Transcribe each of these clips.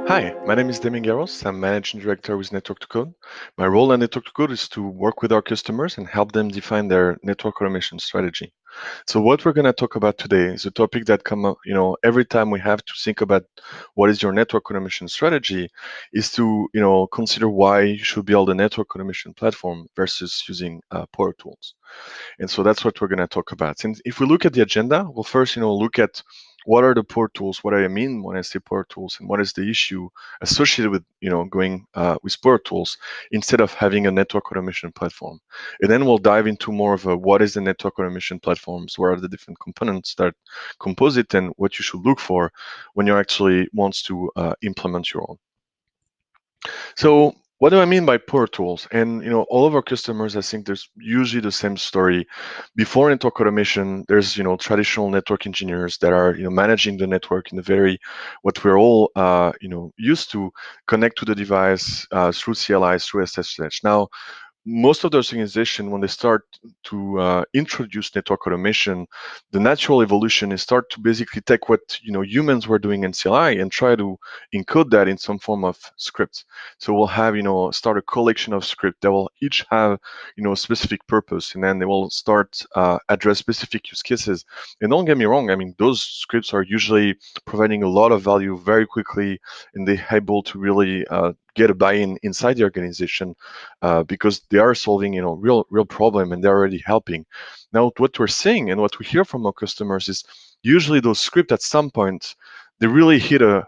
Hi, my name is Damien Garros. I'm Managing Director with Network to Code. My role at Network to Code is to work with our customers and help them define their network automation strategy. So what we're going to talk about today is a topic that come up, every time we have to think about what is your network automation strategy, is to, consider why you should build a network automation platform versus using Power Tools. And so that's what we're going to talk about. And if we look at the agenda, we'll first, look at what are the power tools, what I mean when I say power tools, and what is the issue associated with, going with power tools instead of having a network automation platform. And then we'll dive into more of a what is the network automation platforms, what are the different components that compose it, and what you should look for when you actually wants to implement your own. So what do I mean by power tools? And all of our customers, I think there's usually the same story. Before network automation, there's traditional network engineers that are managing the network in a very what we're all used to connect to the device through CLI, through SSH. Now most of those organizations, when they start to introduce network automation, the natural evolution is start to basically take what humans were doing in CLI and try to encode that in some form of script. So we'll have start a collection of script that will each have a specific purpose, and then they will start address specific use cases. And don't get me wrong, I mean those scripts are usually providing a lot of value very quickly, and they're able to really get a buy-in inside the organization because they are solving real problem, and they're already helping. Now what we're seeing and what we hear from our customers is usually those scripts at some point they really hit a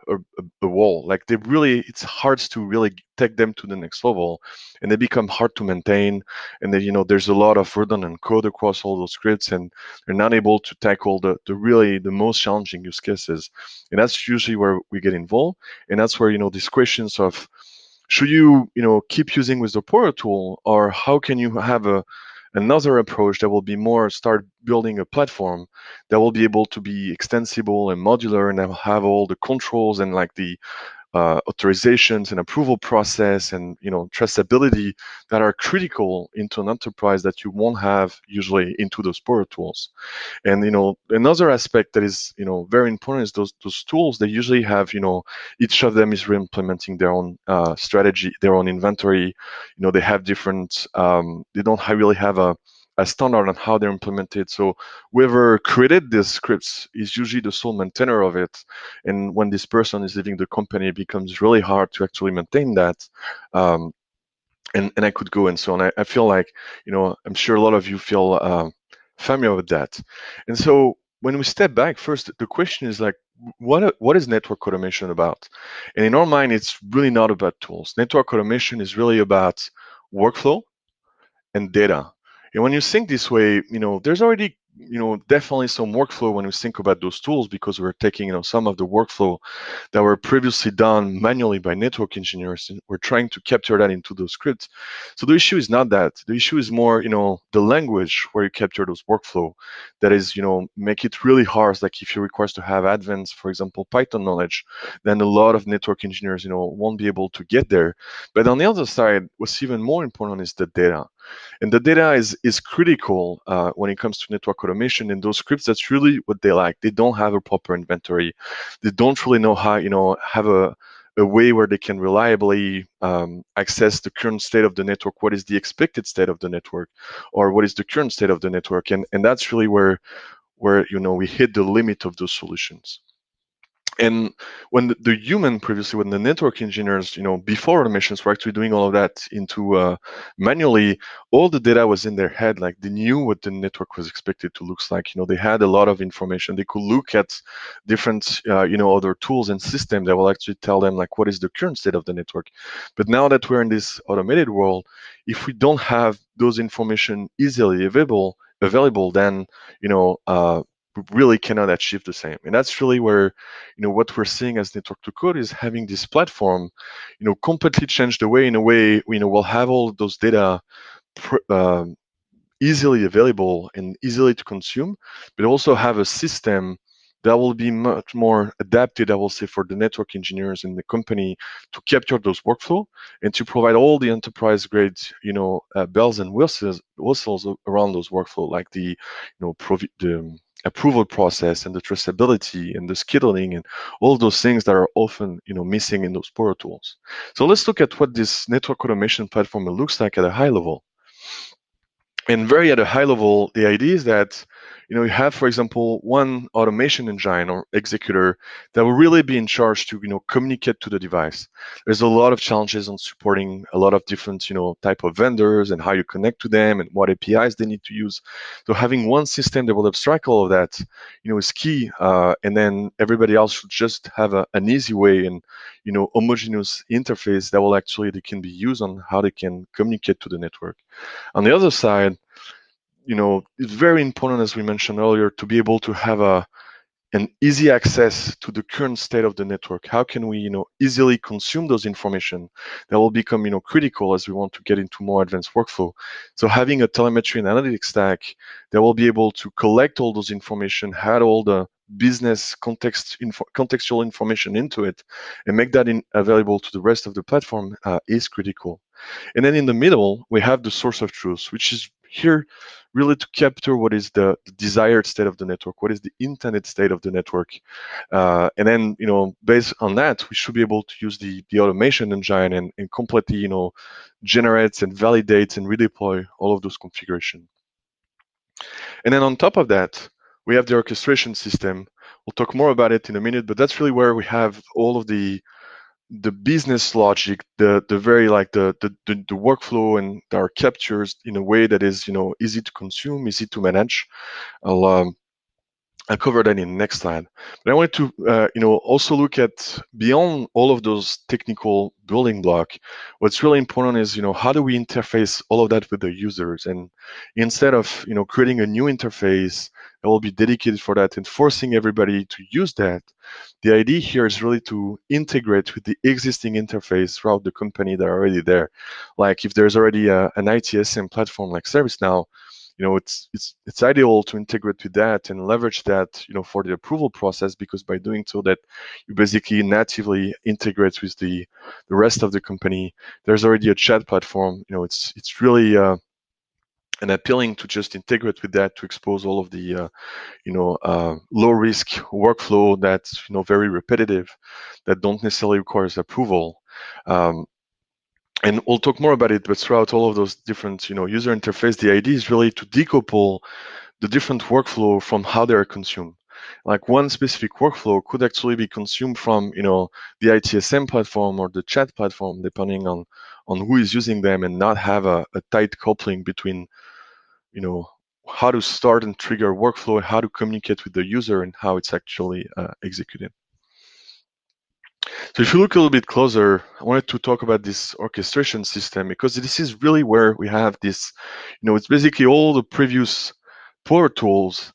wall. Like they really, it's hard to really take them to the next level, and they become hard to maintain. And then there's a lot of redundant code across all those scripts, and they're not able to tackle the really the most challenging use cases. And that's usually where we get involved, and that's where these questions of should you keep using with the Power tool, or how can you have another approach that will be more start building a platform that will be able to be extensible and modular and have all the controls and like the authorizations and approval process and traceability that are critical into an enterprise that you won't have usually into those Power tools. And another aspect that is very important is those tools. They usually have each of them is re-implementing their own strategy, their own inventory. They have different. They don't really have a standard on how they're implemented. So whoever created these scripts is usually the sole maintainer of it. And when this person is leaving the company, it becomes really hard to actually maintain that. Um, and I could go and so on. I feel like, I'm sure a lot of you feel familiar with that. And so when we step back, first, the question is like, what is network automation about? And in our mind, it's really not about tools. Network automation is really about workflow and data. And when you think this way, there's already, definitely some workflow when we think about those tools, because we're taking, some of the workflow that were previously done manually by network engineers, and we're trying to capture that into those scripts. So the issue is not that. The issue is more, the language where you capture those workflow that is, make it really hard. Like if you require to have advanced, for example, Python knowledge, then a lot of network engineers, won't be able to get there. But on the other side, what's even more important is the data. And the data is critical when it comes to network automation. And those scripts, that's really what they like. They don't have a proper inventory. They don't really know how, have a way where they can reliably access the current state of the network, what is the expected state of the network, or what is the current state of the network. And that's really where we hit the limit of those solutions. And when the human previously, when the network engineers, before automations were actually doing all of that into manually, all the data was in their head. Like they knew what the network was expected to look like. They had a lot of information. They could look at different, other tools and systems that will actually tell them like what is the current state of the network. But now that we're in this automated world, if we don't have those information easily available, then we really cannot achieve the same. And that's really where what we're seeing as network to code is having this platform completely change the way, in a way we'll have all those data easily available and easily to consume, but also have a system that will be much more adapted, I will say, for the network engineers in the company to capture those workflow and to provide all the enterprise grade, bells and whistles around those workflow, like the approval process and the traceability and the scheduling and all those things that are often missing in those Power Tools. So let's look at what this network automation platform looks like at a high level. And very at a high level, the idea is that you have, for example, one automation engine or executor that will really be in charge to communicate to the device. There's a lot of challenges on supporting a lot of different type of vendors and how you connect to them and what APIs they need to use. So having one system that will abstract all of that is key. And then everybody else should just have an easy way and homogeneous interface that will actually they can be used on how they can communicate to the network. On the other side, it's very important, as we mentioned earlier, to be able to have an easy access to the current state of the network. How can we, easily consume those information that will become, critical as we want to get into more advanced workflow. So having a telemetry and analytics stack that will be able to collect all those information, add all the business contextual information into it, and make that available to the rest of the platform is critical. And then in the middle, we have the source of truth, which is here really to capture what is the desired state of the network, what is the intended state of the network. And then, based on that, we should be able to use the automation engine and completely, generates and validates and redeploy all of those configurations. And then on top of that, we have the orchestration system. We'll talk more about it in a minute, but that's really where we have all of the business logic, the very like the workflow and are captured in a way that is easy to consume, easy to manage. I'll cover that in the next slide. But I wanted to also look at beyond all of those technical building block. What's really important is how do we interface all of that with the users, and instead of creating a new interface that will be dedicated for that and forcing everybody to use that, the idea here is really to integrate with the existing interface throughout the company that are already there. Like if there's already an ITSM platform like ServiceNow, it's ideal to integrate with that and leverage that for the approval process, because by doing so that you basically natively integrate with the rest of the company. There's already a chat platform. It's really and appealing to just integrate with that to expose all of the low risk workflow that's very repetitive, that don't necessarily requires approval. And we'll talk more about it, but throughout all of those different user interface, the idea is really to decouple the different workflow from how they are consumed. Like one specific workflow could actually be consumed from the ITSM platform or the chat platform, depending on who is using them, and not have a tight coupling between how to start and trigger workflow, how to communicate with the user, and how it's actually executed. So if you look a little bit closer, I wanted to talk about this orchestration system, because this is really where we have this, it's basically all the previous Power Tools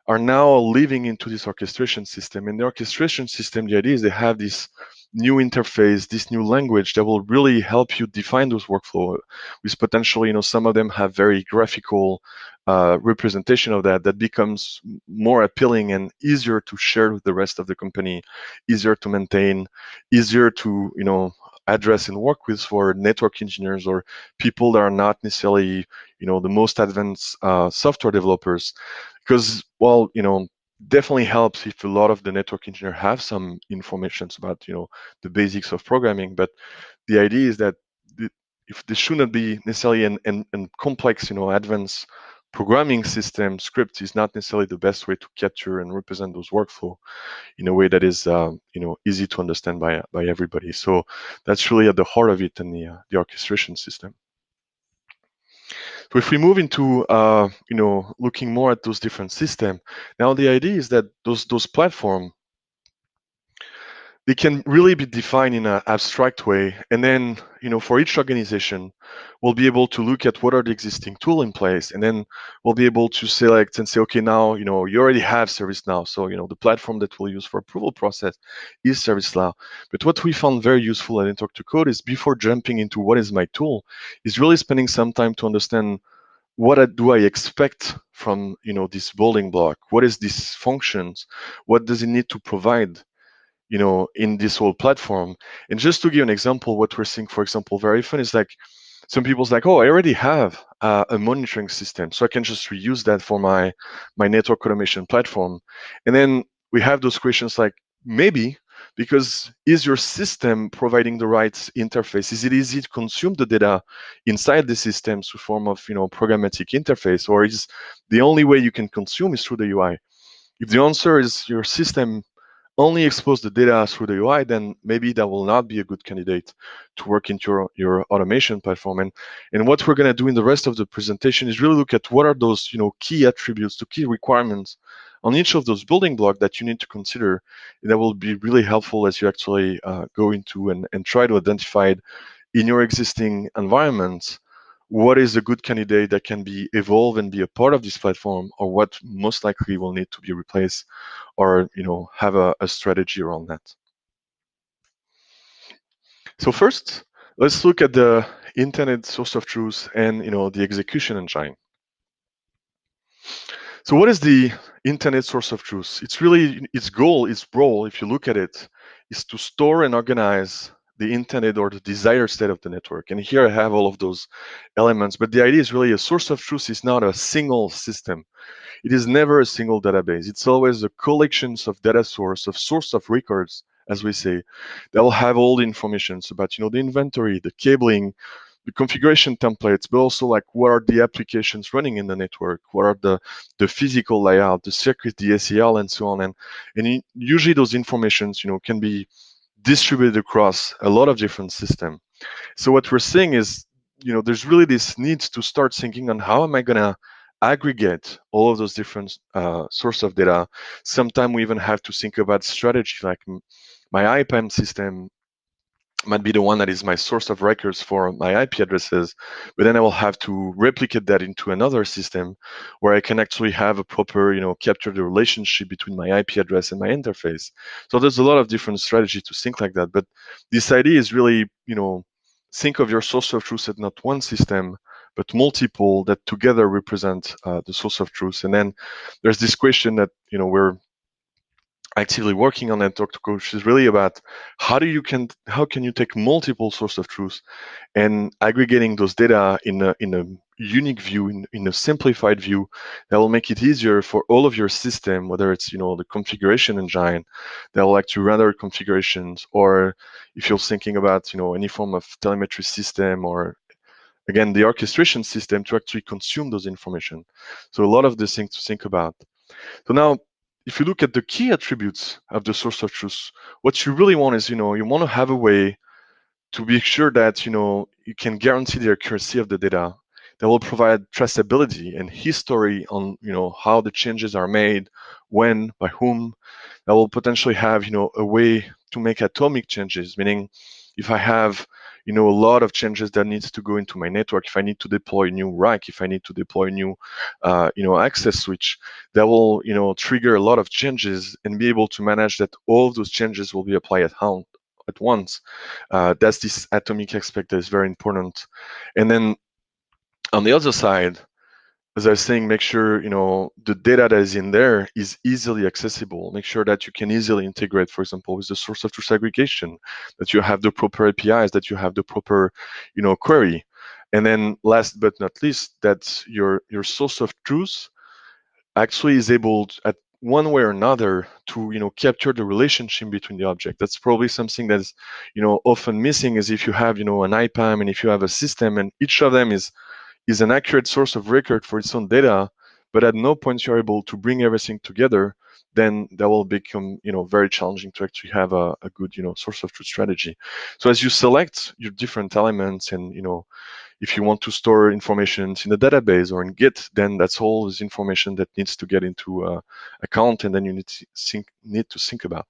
are now living into this orchestration system. And the orchestration system, the idea is they have this new interface, this new language that will really help you define those workflow, with potentially, some of them have very graphical representation of that becomes more appealing and easier to share with the rest of the company, easier to maintain, easier to, address and work with for network engineers or people that are not necessarily, the most advanced software developers. Because, well, definitely helps if a lot of the network engineer have some information about, the basics of programming. But the idea is that if this shouldn't be necessarily an complex, advanced programming system, script is not necessarily the best way to capture and represent those workflow in a way that is, easy to understand by everybody. So that's really at the heart of it in the orchestration system. So if we move into looking more at those different systems, now the idea is that those platforms, they can really be defined in an abstract way, and then for each organization, we'll be able to look at what are the existing tools in place, and then we'll be able to select and say, okay, now you already have ServiceNow, so the platform that we'll use for approval process is ServiceNow. But what we found very useful at Interop to Code is, before jumping into what is my tool, is really spending some time to understand what do I expect from this building block. What is these functions? What does it need to provide in this whole platform? And just to give an example, what we're seeing, for example, very often is like some people's like, oh, I already have a monitoring system. So I can just reuse that for my network automation platform. And then we have those questions like, maybe because is your system providing the right interface? Is it easy to consume the data inside the system through form of programmatic interface, or is the only way you can consume is through the UI? If the answer is your system only expose the data through the UI, then maybe that will not be a good candidate to work into your automation platform. And what we're going to do in the rest of the presentation is really look at what are those key attributes, the key requirements on each of those building blocks that you need to consider. That will be really helpful as you actually go into and try to identify it in your existing environment. What is a good candidate that can be evolved and be a part of this platform, or what most likely will need to be replaced, or have a strategy around that. So first, let's look at the internet source of truth and the execution engine. So what is the internet source of truth? It's really its goal, its role, if you look at it, is to store and organize the internet or the desired state of the network. And here I have all of those elements, but the idea is really a source of truth is not a single system. It is never a single database. It's always a collections of data source of records, as we say, that will have all the information about, the inventory, the cabling, the configuration templates, but also like what are the applications running in the network, what are the physical layout, the circuit, the SEL, and so on. And usually those informations, can be distributed across a lot of different systems. So what we're seeing is, there's really this need to start thinking on how am I going to aggregate all of those different source of data. Sometimes we even have to think about strategy, like my IPAM system might be the one that is my source of records for my IP addresses, but then I will have to replicate that into another system where I can actually have a proper, capture the relationship between my IP address and my interface. So there's a lot of different strategy to think like that. But this idea is really, think of your source of truth as not one system, but multiple that together represent the source of truth. And then there's this question that, we're actively working on that, Dr. Coach, is really about how can you take multiple sources of truth and aggregating those data in a unique view, in a simplified view that will make it easier for all of your system, whether it's the configuration engine that will actually render configurations, or if you're thinking about any form of telemetry system, or again the orchestration system to actually consume those information. So a lot of these things to think about. So now, if you look at the key attributes of the source of truth, what you really want is, you want to have a way to be sure that, you can guarantee the accuracy of the data that will provide traceability and history on, how the changes are made, when, by whom, that will potentially have, a way to make atomic changes, meaning if I have, a lot of changes that needs to go into my network, if I need to deploy a new rack, if I need to deploy a new, access switch, that will, trigger a lot of changes and be able to manage that all of those changes will be applied at once. That's this atomic aspect that is very important. And then on the other side, as I was saying, make sure the data that is in there is easily accessible. Make sure that you can easily integrate, for example, with the source of truth aggregation, that you have the proper APIs, that you have the proper query. And then last but not least, that your source of truth actually is able to, at one way or another, to capture the relationship between the object. That's probably something that's often missing, is if you have an IPAM and if you have a system and each of them is an accurate source of record for its own data, but at no point you're able to bring everything together, then that will become very challenging to actually have a good source of truth strategy. So as you select your different elements, and if you want to store information in a database or in Git, then that's all this information that needs to get into account, and then you need to think about.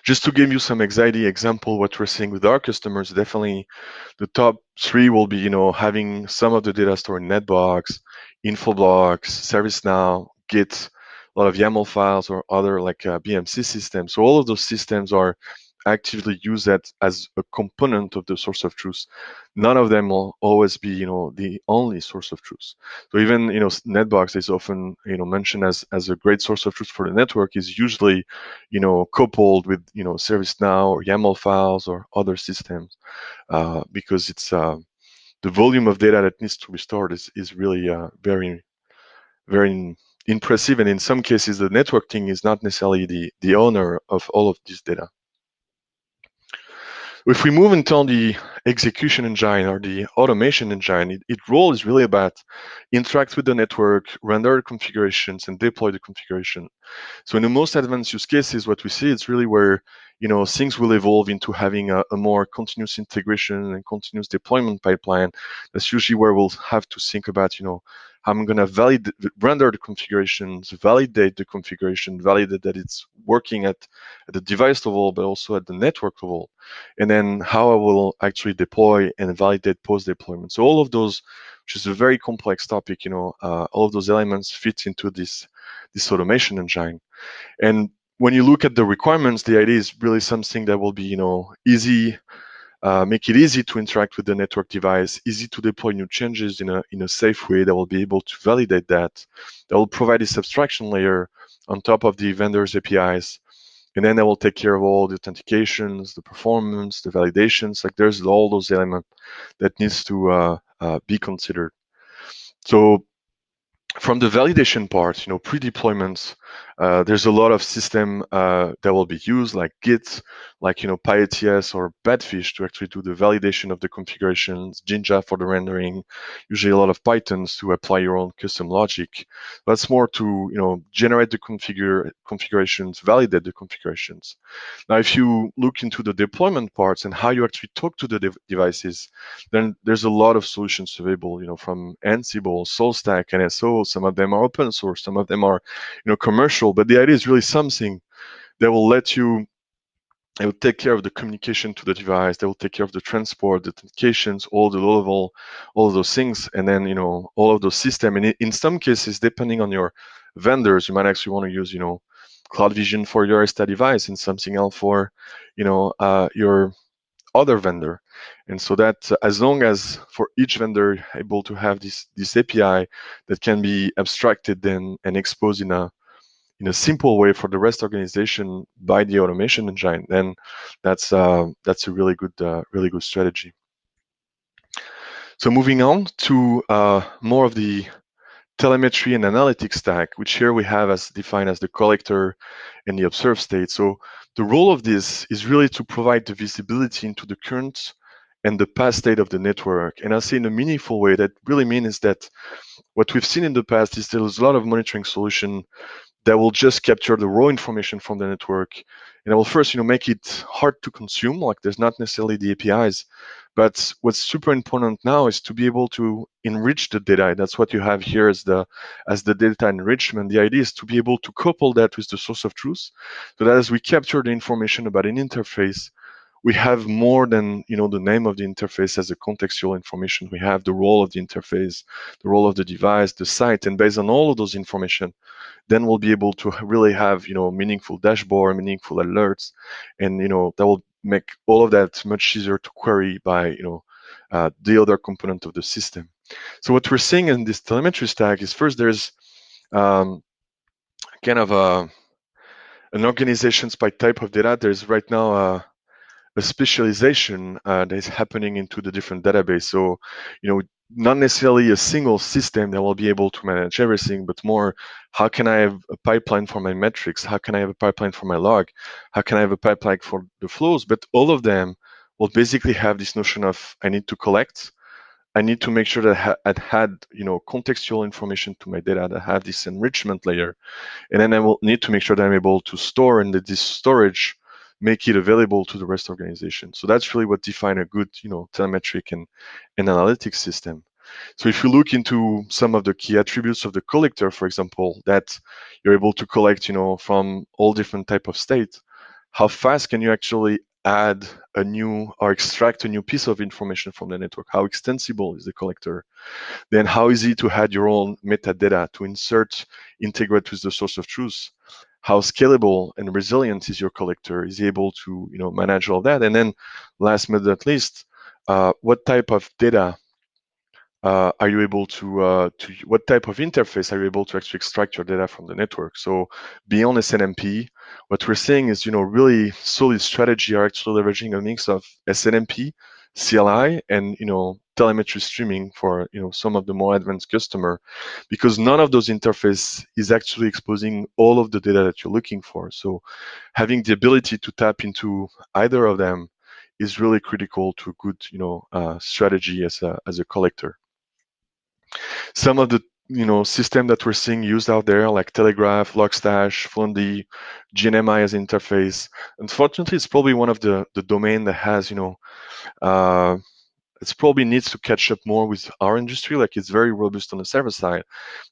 Just to give you some anxiety example, what we're seeing with our customers, definitely the top three will be, having some of the data stored in Netbox, Infoblox, ServiceNow, Git, a lot of YAML files, or other like BMC systems. So all of those systems are actively used as a component of the source of truth. None of them will always be, the only source of truth. So even, Netbox is often, mentioned as a great source of truth for the network, is usually, coupled with, ServiceNow or YAML files or other systems, because it's the volume of data that needs to be stored is really very impressive. And in some cases, the network team is not necessarily the owner of all of this data. If we move into the execution engine or the automation engine, its role is really about interact with the network, render configurations, and deploy the configuration. So in the most advanced use cases, what we see is really where things will evolve into having a more continuous integration and continuous deployment pipeline. That's usually where we'll have to think about how I'm going to render the configurations, validate the configuration, validate that it's working at the device level, but also at the network level, and then how I will actually deploy and validate post deployment. So all of those, which is a very complex topic, all of those elements fit into this automation engine. And when you look at the requirements, the idea is really something that will be, easy, make it easy to interact with the network device, easy to deploy new changes in a safe way that will be able to validate that. That will provide this abstraction layer on top of the vendor's APIs. And then that will take care of all the authentications, the performance, the validations. Like there's all those elements that needs to be considered. So from the validation part, pre-deployments, there's a lot of system that will be used, like Git, like PyATS or Badfish to actually do the validation of the configurations, Jinja for the rendering, usually a lot of Pythons to apply your own custom logic. That's more to generate the configurations, validate the configurations. Now, if you look into the deployment parts and how you actually talk to the devices, then there's a lot of solutions available, from Ansible, SoulStack, NSO. Some of them are open source, some of them are, commercial. But the idea is really something that will let you. It will take care of the communication to the device. They will take care of the transport, the authentications, all the low level, all of those things, and then all of those systems. And in some cases, depending on your vendors, you might actually want to use CloudVision for your ESTA device and something else for your other vendor. And so that as long as for each vendor able to have this API that can be abstracted then and exposed in a simple way for the REST organization by the automation engine, then that's a really good strategy. So moving on to more of the telemetry and analytics stack, which here we have as defined as the collector and the observed state. So the role of this is really to provide the visibility into the current and the past state of the network. And I'll say in a meaningful way that really means that what we've seen in the past is there's a lot of monitoring solution that will just capture the raw information from the network. And it will first, make it hard to consume, like there's not necessarily the APIs. But what's super important now is to be able to enrich the data. That's what you have here as the data enrichment. The idea is to be able to couple that with the source of truth, so that as we capture the information about an interface, we have more than the name of the interface as a contextual information. We have the role of the interface, the role of the device, the site, and based on all of those information, then we'll be able to really have meaningful dashboard, meaningful alerts, and that will make all of that much easier to query by the other component of the system. So what we're seeing in this telemetry stack is first there's kind of an organizations by type of data. There's right now a specialization that is happening into the different database. So, not necessarily a single system that will be able to manage everything, but more, how can I have a pipeline for my metrics? How can I have a pipeline for my log? How can I have a pipeline for the flows? But all of them will basically have this notion of I need to collect. I need to make sure that I had, contextual information to my data, that I have this enrichment layer. And then I will need to make sure that I'm able to store, and that this storage make it available to the REST organization. So that's really what define a good, telemetric and analytics system. So if you look into some of the key attributes of the collector, for example, that you're able to collect, from all different type of state, how fast can you actually add a new or extract a new piece of information from the network? How extensible is the collector? Then how easy to add your own metadata to insert, integrate with the source of truth? How scalable and resilient is your collector? Is he able to manage all that? And then last but not least, what type of data are you able to what type of interface are you able to actually extract your data from the network? So beyond SNMP, what we're seeing is really solid strategy are actually leveraging a mix of SNMP, CLI, and telemetry streaming for some of the more advanced customer, because none of those interface is actually exposing all of the data that you're looking for. So having the ability to tap into either of them is really critical to a good strategy as a collector. Some of the system that we're seeing used out there, like Telegraph, Logstash, Fluentd, GNMI as interface. Unfortunately, it's probably one of the domain that has it's probably needs to catch up more with our industry. Like, it's very robust on the server side.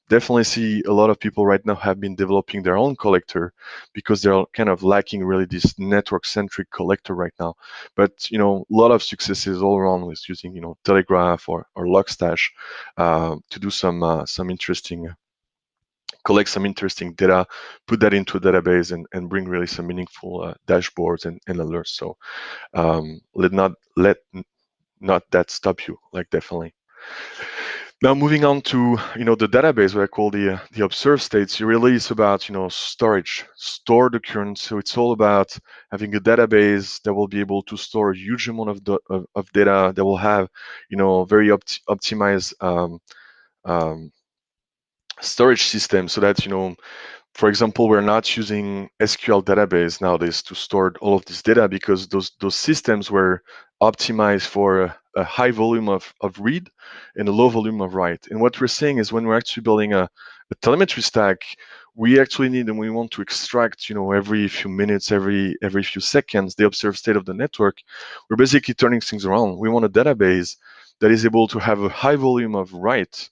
Definitely see a lot of people right now have been developing their own collector because they're kind of lacking really this network-centric collector right now. But a lot of successes all around with using Telegraph or Logstash to do some interesting collect some interesting data, put that into a database, and bring really some meaningful dashboards and alerts. So let not that stop you, like, definitely. Now, moving on to the database, what I call the observed states. It really is about storage, store the current. So it's all about having a database that will be able to store a huge amount of data, that will have very optimized storage system, so that for example, we're not using SQL database nowadays to store all of this data, because those systems were optimized for a high volume of read and a low volume of write. And what we're saying is, when we're actually building a telemetry stack, we actually need, and we want to extract, every few minutes, every few seconds, the observed state of the network. We're basically turning things around. We want a database that is able to have a high volume of write,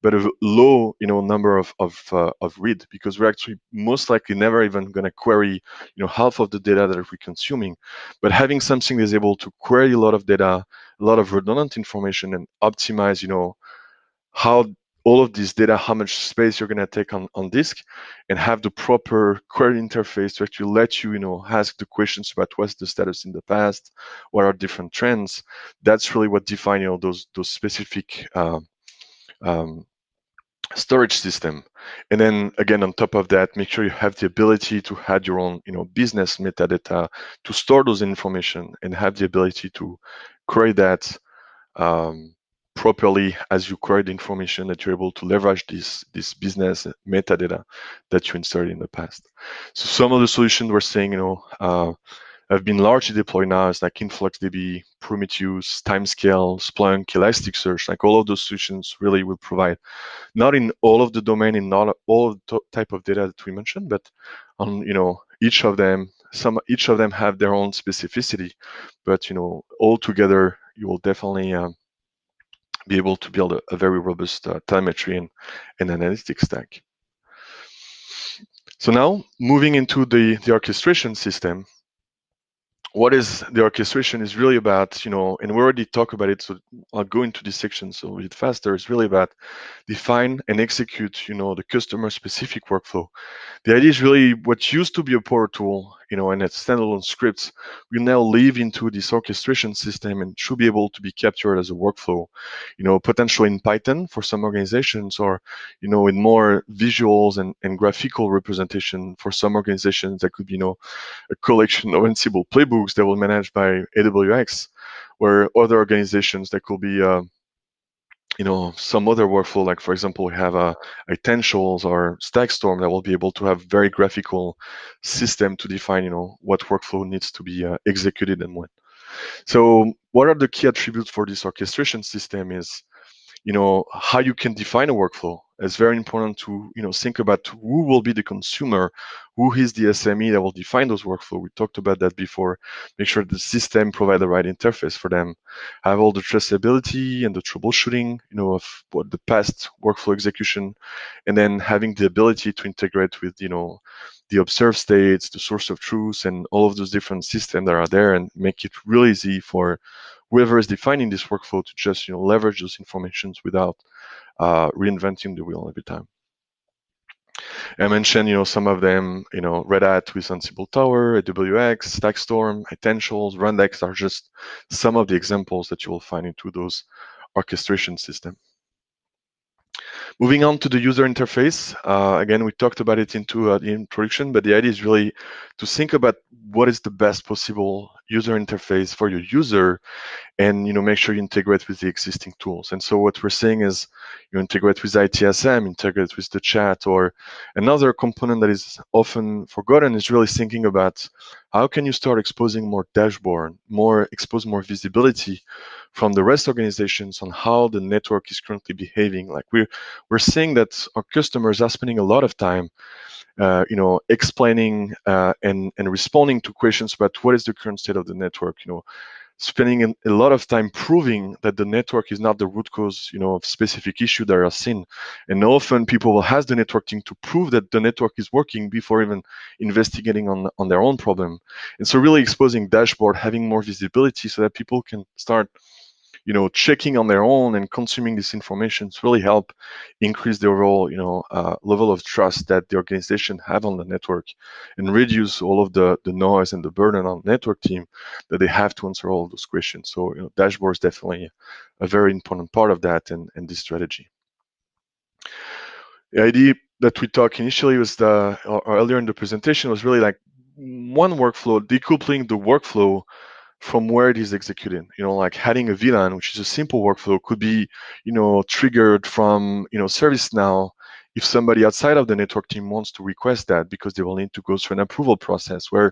but a low number of read, because we're actually most likely never even going to query half of the data that we're consuming. But having something that is able to query a lot of data, a lot of redundant information, and optimize how all of this data, how much space you're going to take on disk, and have the proper query interface to actually let you ask the questions about what's the status in the past, what are different trends. That's really what define those specific storage system. And then again, on top of that, make sure you have the ability to add your own business metadata to store those information, and have the ability to query that properly as you query the information, that you're able to leverage this business metadata that you inserted in the past. So some of the solutions we're saying have been largely deployed now, is like InfluxDB, Prometheus, Timescale, Splunk, Elasticsearch. Like, all of those solutions really will provide, not in all of the domain, in not all of the type of data that we mentioned, but on each of them. Each of them have their own specificity, but all together, you will definitely be able to build a very robust telemetry and analytics stack. So now, moving into the orchestration system. What is the orchestration is really about, and we already talked about it, so I'll go into this section so a bit faster. It's really about define and execute, the customer specific workflow. The idea is really, what used to be a power tool, and its standalone scripts, will now live into this orchestration system and should be able to be captured as a workflow, potentially in Python for some organizations, or, in more visuals and graphical representation for some organizations. That could be, a collection of Ansible playbooks that will managed by AWX, or other organizations that could be some other workflow, like, for example, we have Essentials or Stackstorm, that will be able to have very graphical system to define what workflow needs to be executed and when. So what are the key attributes for this orchestration system is how you can define a workflow. It's very important to think about who will be the consumer, who is the SME that will define those workflow. We talked about that before. Make sure the system provide the right interface for them, have all the traceability and the troubleshooting of what the past workflow execution, and then having the ability to integrate with the observed states, the source of truth, and all of those different systems that are there, and make it really easy for whoever is defining this workflow to just leverage those informations without reinventing the wheel every time. I mentioned some of them, Red Hat with Ansible Tower, AWX, Stackstorm, Essentials, Rundex are just some of the examples that you will find into those orchestration systems. Moving on to the user interface. Again, we talked about it into the introduction, but the idea is really to think about what is the best possible user interface for your user, and make sure you integrate with the existing tools. And so what we're saying is you integrate with ITSM, integrate with the chat, or another component that is often forgotten is really thinking about how can you start exposing more dashboard, expose more visibility from the rest organizations on how the network is currently behaving. Like we're seeing that our customers are spending a lot of time explaining and responding to questions about what is the current state of the network, spending a lot of time proving that the network is not the root cause, of specific issue that are seen. And often people will ask the network team to prove that the network is working before even investigating on their own problem. And so really exposing dashboard, having more visibility so that people can start checking on their own and consuming this information to really help increase the overall, level of trust that the organization have on the network, and reduce all of the noise and the burden on the network team that they have to answer all of those questions. So, dashboard is definitely a very important part of that and this strategy. The idea that we talked initially was or earlier in the presentation was really like one workflow, decoupling the workflow from where it is executed. Like adding a VLAN, which is a simple workflow, could be, triggered from, ServiceNow if somebody outside of the network team wants to request that, because they will need to go through an approval process where,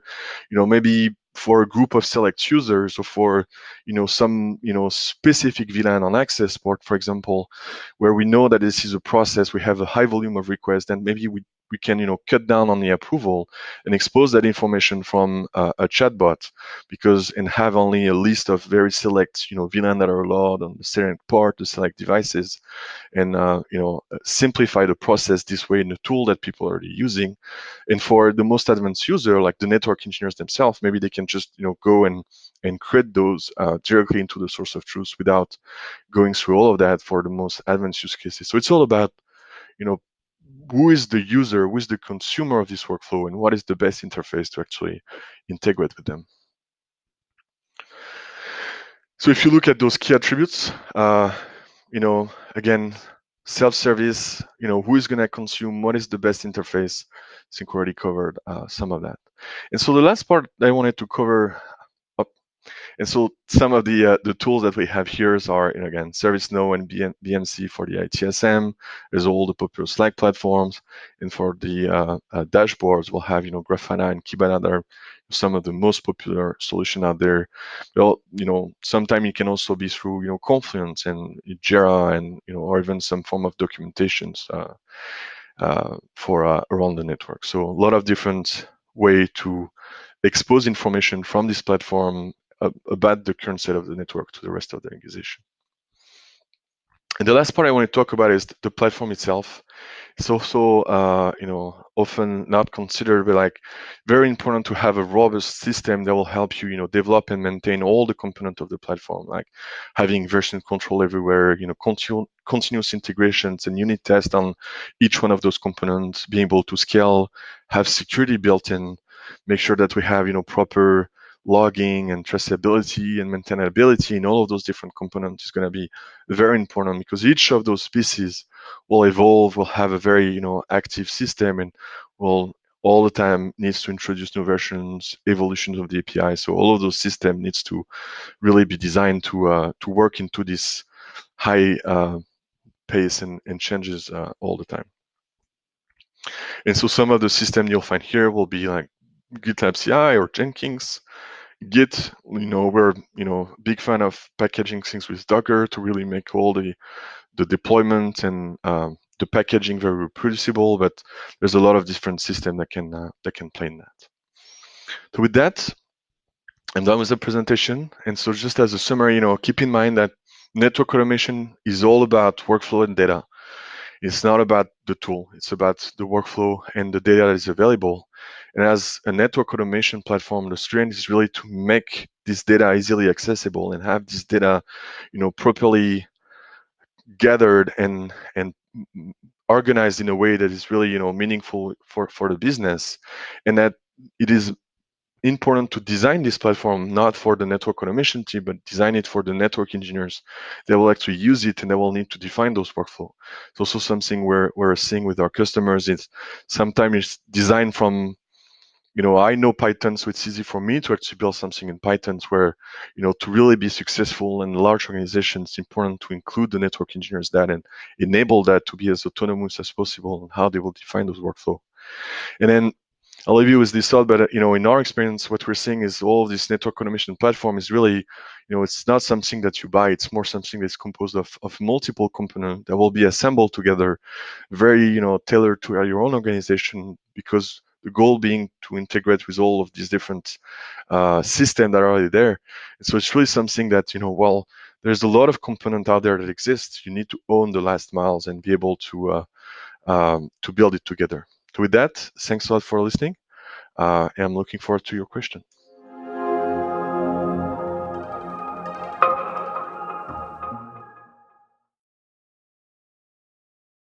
maybe for a group of select users, or for, some, specific VLAN on access port, for example, where we know that this is a process, we have a high volume of requests, and maybe we can, cut down on the approval and expose that information from a chatbot, and have only a list of very select, VLAN that are allowed on the select part, the select devices, and simplify the process this way in a tool that people are already using. And for the most advanced user, like the network engineers themselves, maybe they can just go and create those directly into the source of truth without going through all of that for the most advanced use cases. So it's all about who is the user, who is the consumer of this workflow, and what is the best interface to actually integrate with them. So if you look at those key attributes, again, self-service, who is going to consume, what is the best interface? I think we already covered some of that. And so the last part I wanted to cover, and so some of the tools that we have here are, again, ServiceNow and BMC for the ITSM. There's all the popular Slack platforms, and for the dashboards, we'll have Grafana and Kibana that are some of the most popular solution out there. Well, sometimes it can also be through Confluence and Jira, and or even some form of documentations for around the network. So a lot of different way to expose information from this platform about the current state of the network to the rest of the organization. And the last part I want to talk about is the platform itself. It's also, often not considered, but like very important to have a robust system that will help you, develop and maintain all the components of the platform, like having version control everywhere, continuous integrations and unit tests on each one of those components, being able to scale, have security built in, make sure that we have, proper logging and traceability and maintainability in all of those different components is going to be very important, because each of those pieces will evolve, will have a very active system, and will all the time needs to introduce new versions, evolutions of the API. So all of those systems needs to really be designed to work into this high pace and changes all the time. And so some of the system you'll find here will be like GitLab CI or Jenkins. Git, we're big fan of packaging things with Docker to really make all the deployment and the packaging very reproducible. But there's a lot of different systems that can play in that. So with that, I'm done with the presentation. And so just as a summary, keep in mind that network automation is all about workflow and data. It's not about the tool. It's about the workflow and the data that is available. And as a network automation platform, the strength is really to make this data easily accessible and have this data, properly gathered and organized in a way that is really, meaningful for the business. And that it is important to design this platform not for the network automation team, but design it for the network engineers that will actually use it, and they will need to define those workflow. It's also something we're seeing with our customers. It's sometimes it's designed from I know Python, so it's easy for me to actually build something in Python where, to really be successful in large organizations, it's important to include the network engineers that and enable that to be as autonomous as possible and how they will define those workflow. And then I'll leave you with this thought, but in our experience, what we're seeing is all of this network automation platform is really, it's not something that you buy. It's more something that's composed of multiple components that will be assembled together, very, tailored to your own organization, because the goal being to integrate with all of these different systems that are already there. And so it's really something that, well, there's a lot of component out there that exists. You need to own the last miles and be able to build it together. So with that, thanks a lot for listening. And I'm looking forward to your question.